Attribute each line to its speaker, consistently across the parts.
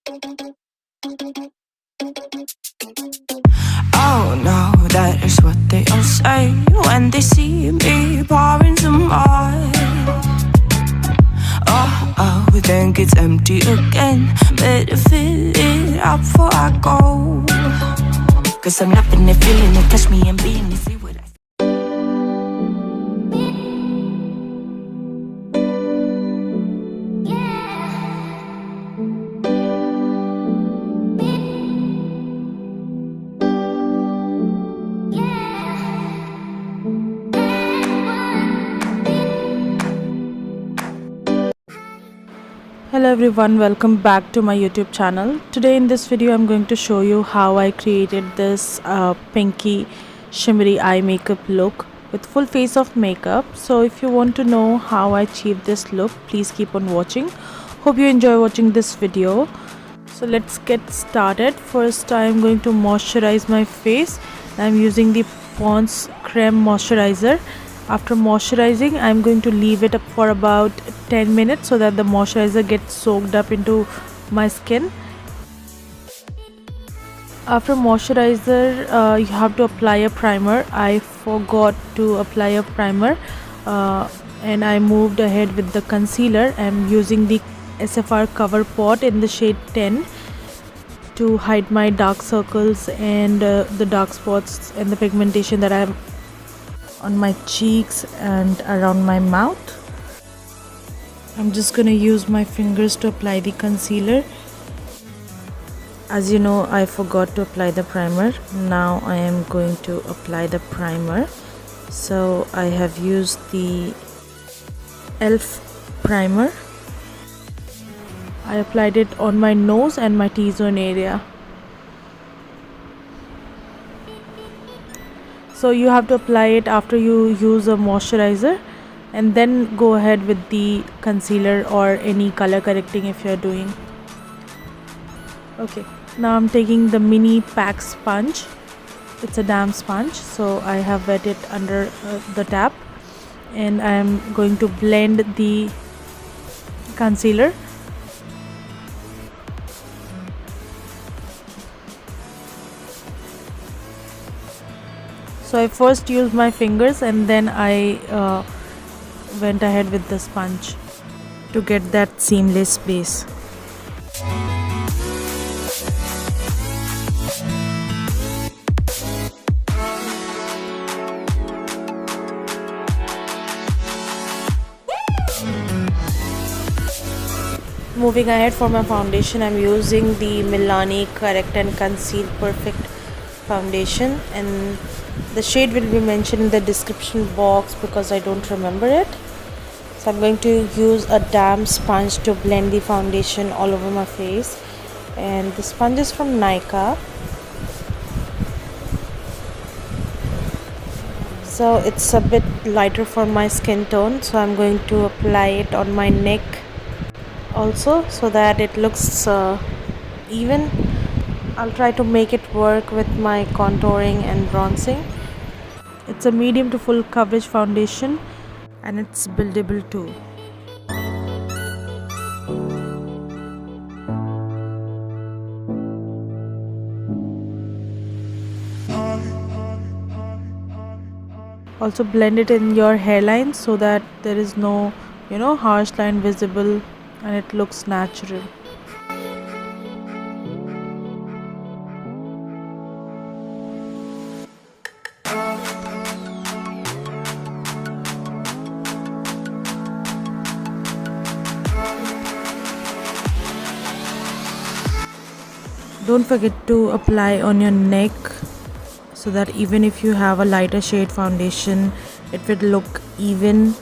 Speaker 1: Oh no, that is what they all say when they see me pouring some more. Oh, then it's empty again. Better fill it up before I go. Cause I'm loving it, feeling it, touch me and being it. See what I
Speaker 2: Hello everyone, welcome back to my YouTube channel. Today in this video I'm going to show you how I created this pinky shimmery eye makeup look with full face of makeup. So if you want to know how I achieved this look, please keep on watching. Hope you enjoy watching this video. So let's get started. First I'm going to moisturize my face. I'm using the Pond's Creme Moisturizer. After moisturizing, I'm going to leave it up for about 10 minutes so that the moisturizer gets soaked up into my skin. After moisturizer, you have to apply a primer. I forgot to apply a primer and I moved ahead with the concealer. I'm using the SFR Cover Pot in the shade 10 to hide my dark circles and the dark spots and the pigmentation that I'm on my cheeks and around my mouth. I'm just gonna use my fingers to apply the concealer. As you know, I forgot to apply the primer. Now I am going to apply the primer. So I have used the e.l.f. primer. I applied it on my nose and my T-zone area. So you have to apply it after you use a moisturizer and then go ahead with the concealer or any color correcting if you're doing. Okay, now I'm taking the mini pack sponge. It's a damp sponge, so I have wet it under the tap and I am going to blend the concealer. So I first used my fingers and then I went ahead with the sponge to get that seamless base. Moving ahead for my foundation, I'm using the Milani Correct and Conceal Perfect foundation, and the shade will be mentioned in the description box because I don't remember it. So I'm going to use a damp sponge to blend the foundation all over my face, and the sponge is from Nykaa. So it's a bit lighter for my skin tone, so I'm going to apply it on my neck also so that it looks even. I'll try to make it work with my contouring and bronzing. It's a medium to full coverage foundation and it's buildable too. Also blend it in your hairline so that there is no, harsh line visible and it looks natural. Don't forget to apply on your neck so that even if you have a lighter shade foundation, it will look even.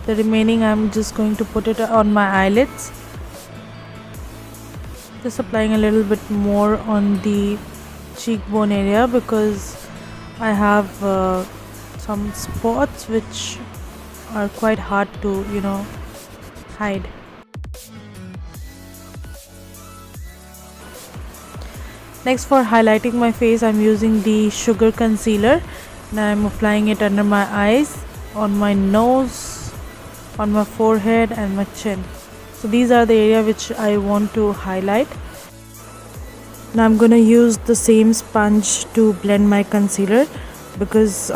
Speaker 2: The remaining I'm just going to put it on my eyelids. Just applying a little bit more on the cheekbone area because I have some spots which are quite hard to, hide. Next, for highlighting my face, I'm using the Sugar Concealer. Now I'm applying it under my eyes, on my nose, on my forehead and my chin. So these are the area which I want to highlight. Now I'm gonna use the same sponge to blend my concealer because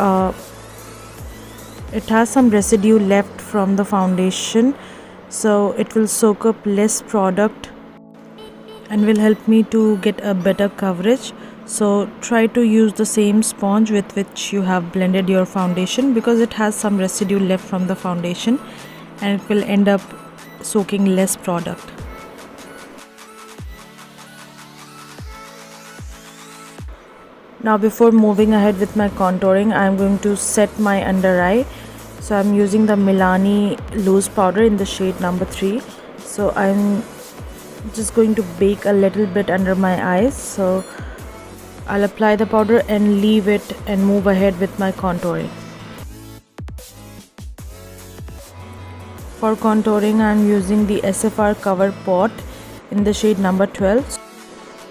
Speaker 2: it has some residue left from the foundation, so it will soak up less product and will help me to get a better coverage. So try to use the same sponge with which you have blended your foundation, because it has some residue left from the foundation and it will end up soaking less product. Now before moving ahead with my contouring, I am going to set my under eye. So I am using the Milani loose powder in the shade number 3. So I am just going to bake a little bit under my eyes. So I'll apply the powder and leave it and move ahead with my contouring. For contouring, I am using the SFR Cover Pot in the shade number 12.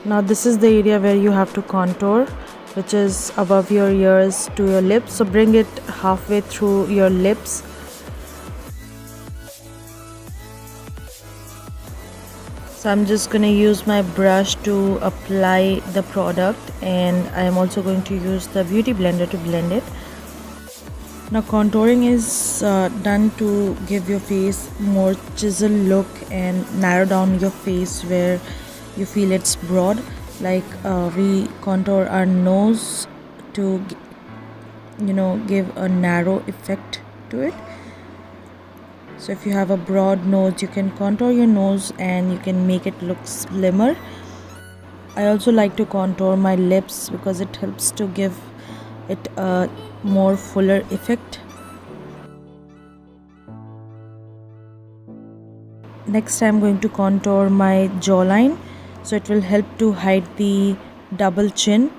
Speaker 2: Now this is the area where you have to contour, which is above your ears to your lips. So bring it halfway through your lips. So I'm just going to use my brush to apply the product, and I am also going to use the beauty blender to blend it. Now contouring is done to give your face more chisel look and narrow down your face where you feel it's broad. Like we contour our nose to give a narrow effect to it. So if you have a broad nose, you can contour your nose and you can make it look slimmer. I also like to contour my lips because it helps to give it a more fuller effect. Next I'm going to contour my jawline, so it will help to hide the double chin.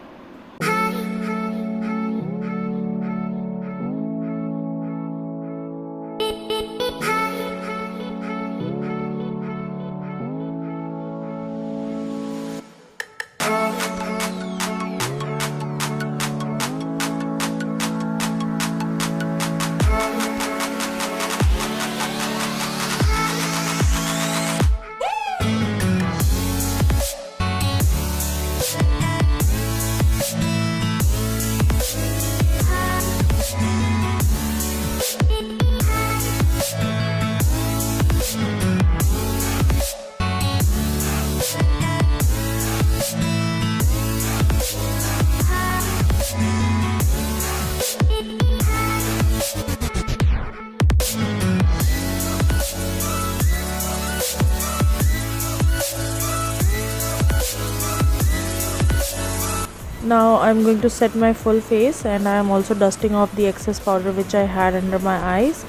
Speaker 2: Now I'm going to set my full face, and I am also dusting off the excess powder which I had under my eyes.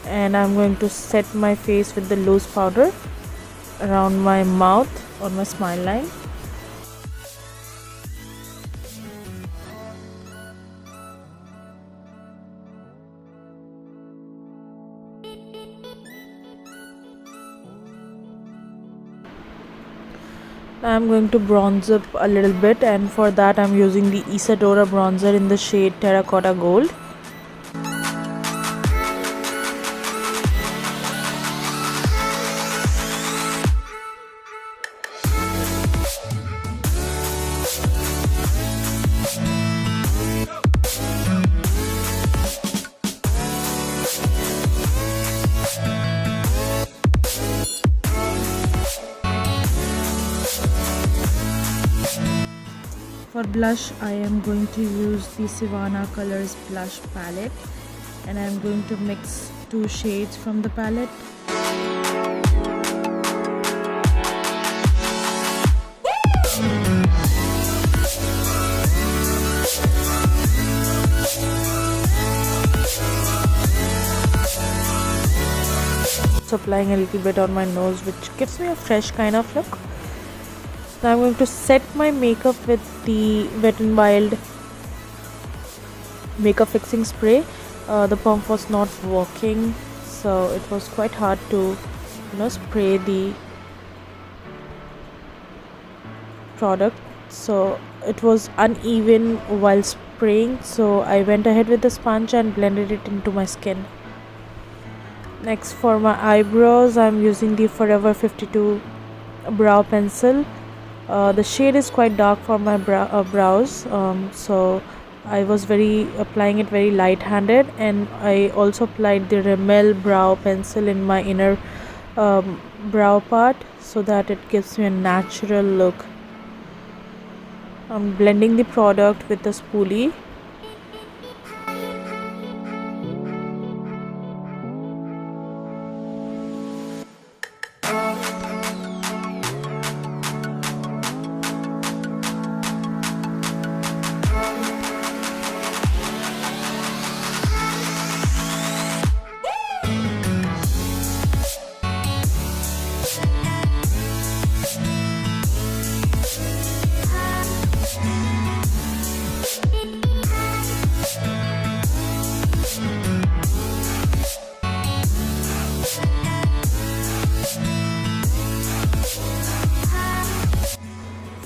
Speaker 2: And I'm going to set my face with the loose powder around my mouth on my smile line. I'm going to bronze up a little bit, and for that I'm using the Isadora bronzer in the shade Terracotta Gold. For blush, I am going to use the Savannah Colors blush palette, and I am going to mix 2 shades from the palette. So applying a little bit on my nose, which gives me a fresh kind of look. Now I'm going to set my makeup with the Wet n Wild makeup fixing spray. The pump was not working, so it was quite hard to spray the product. So it was uneven while spraying, so I went ahead with the sponge and blended it into my skin. Next, for my eyebrows, I'm using the Forever 52 brow pencil. The shade is quite dark for my brows, so I was applying it very light-handed, and I also applied the Rimmel brow pencil in my inner brow part so that it gives me a natural look. I'm blending the product with the spoolie.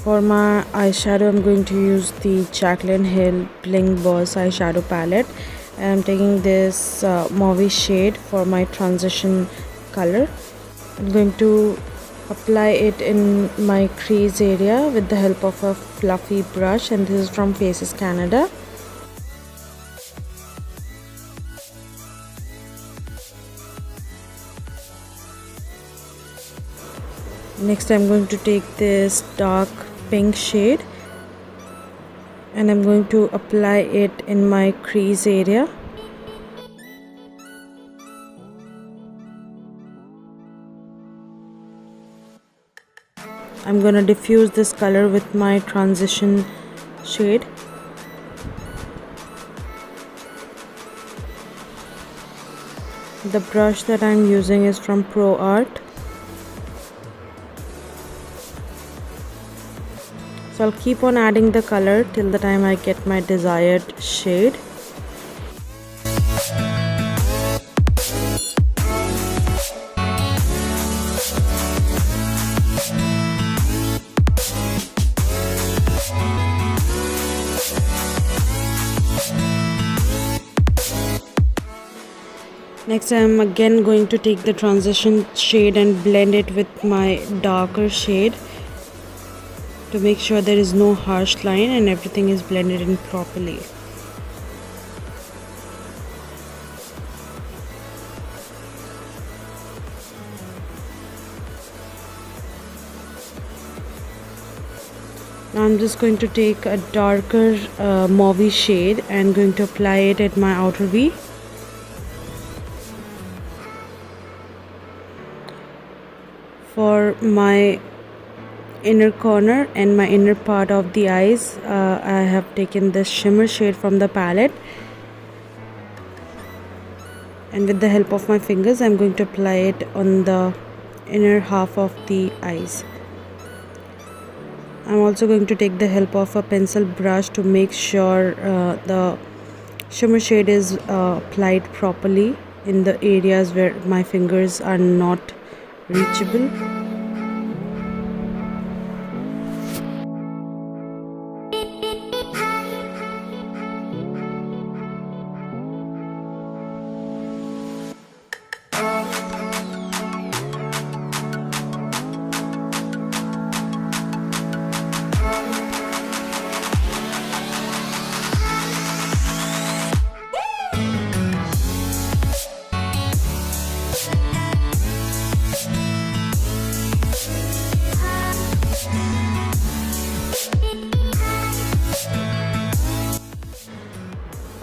Speaker 2: For my eyeshadow, I'm going to use the Jacklyn Hills Bling Boss eyeshadow palette. I'm taking this mauve shade for my transition color. I'm going to apply it in my crease area with the help of a fluffy brush, and this is from Faces Canada. Next, I'm going to take this dark pink shade and I'm going to apply it in my crease area. I'm going to diffuse this color with my transition shade. The brush that I'm using is from Pro Art. So I'll keep on adding the color till the time I get my desired shade. Next, I'm again going to take the transition shade and blend it with my darker shade to make sure there is no harsh line and everything is blended in properly. Now I'm just going to take a darker mauve shade and going to apply it at my outer V. For my inner corner and my inner part of the eyes, I have taken this shimmer shade from the palette, and with the help of my fingers I'm going to apply it on the inner half of the eyes. I'm also going to take the help of a pencil brush to make sure the shimmer shade is applied properly in the areas where my fingers are not reachable.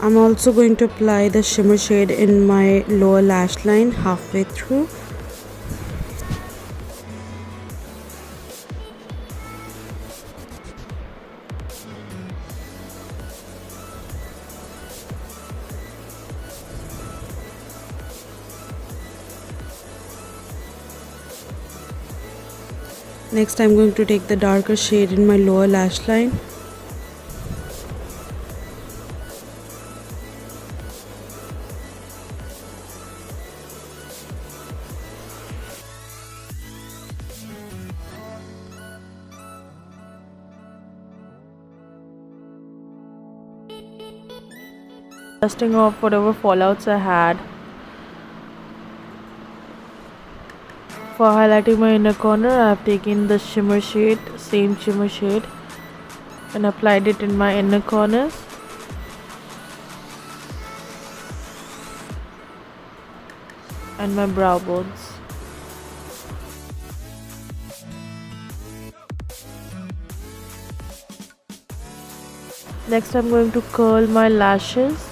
Speaker 2: I'm also going to apply the shimmer shade in my lower lash line halfway through. Next, I'm going to take the darker shade in my lower lash line. Dusting off whatever fallouts I had. For highlighting my inner corner, I have taken the shimmer shade, same shimmer shade, and applied it in my inner corners. And my brow bones. Next I'm going to curl my lashes.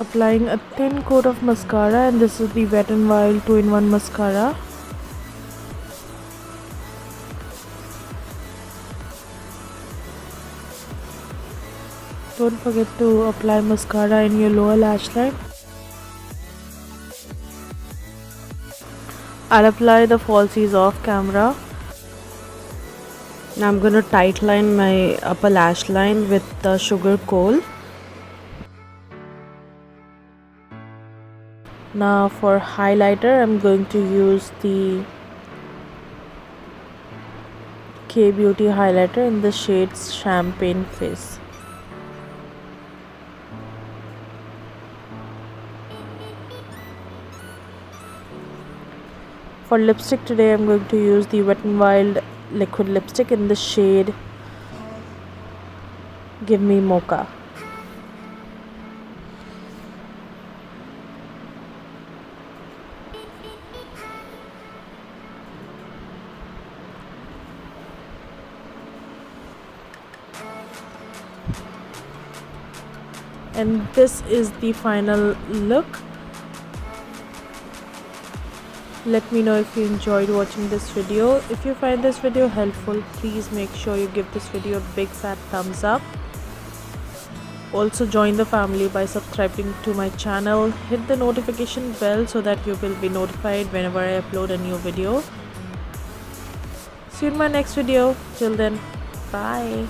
Speaker 2: Applying a thin coat of mascara, and this is the Wet n Wild 2-in-1 mascara. Don't forget to apply mascara in your lower lash line. I'll apply the falsies off camera. Now I'm going to tight line my upper lash line with the sugar coal. Now for highlighter, I'm going to use the K-Beauty highlighter in the shades Champagne Fizz. For lipstick today, I'm going to use the Wet n Wild liquid lipstick in the shade Give Me Mocha. And this is the final look. Let me know if you enjoyed watching this video. If you find this video helpful, please make sure you give this video a big fat thumbs up. Also join the family by subscribing to my channel. Hit the notification bell so that you will be notified whenever I upload a new video. See you in my next video. Till then, bye.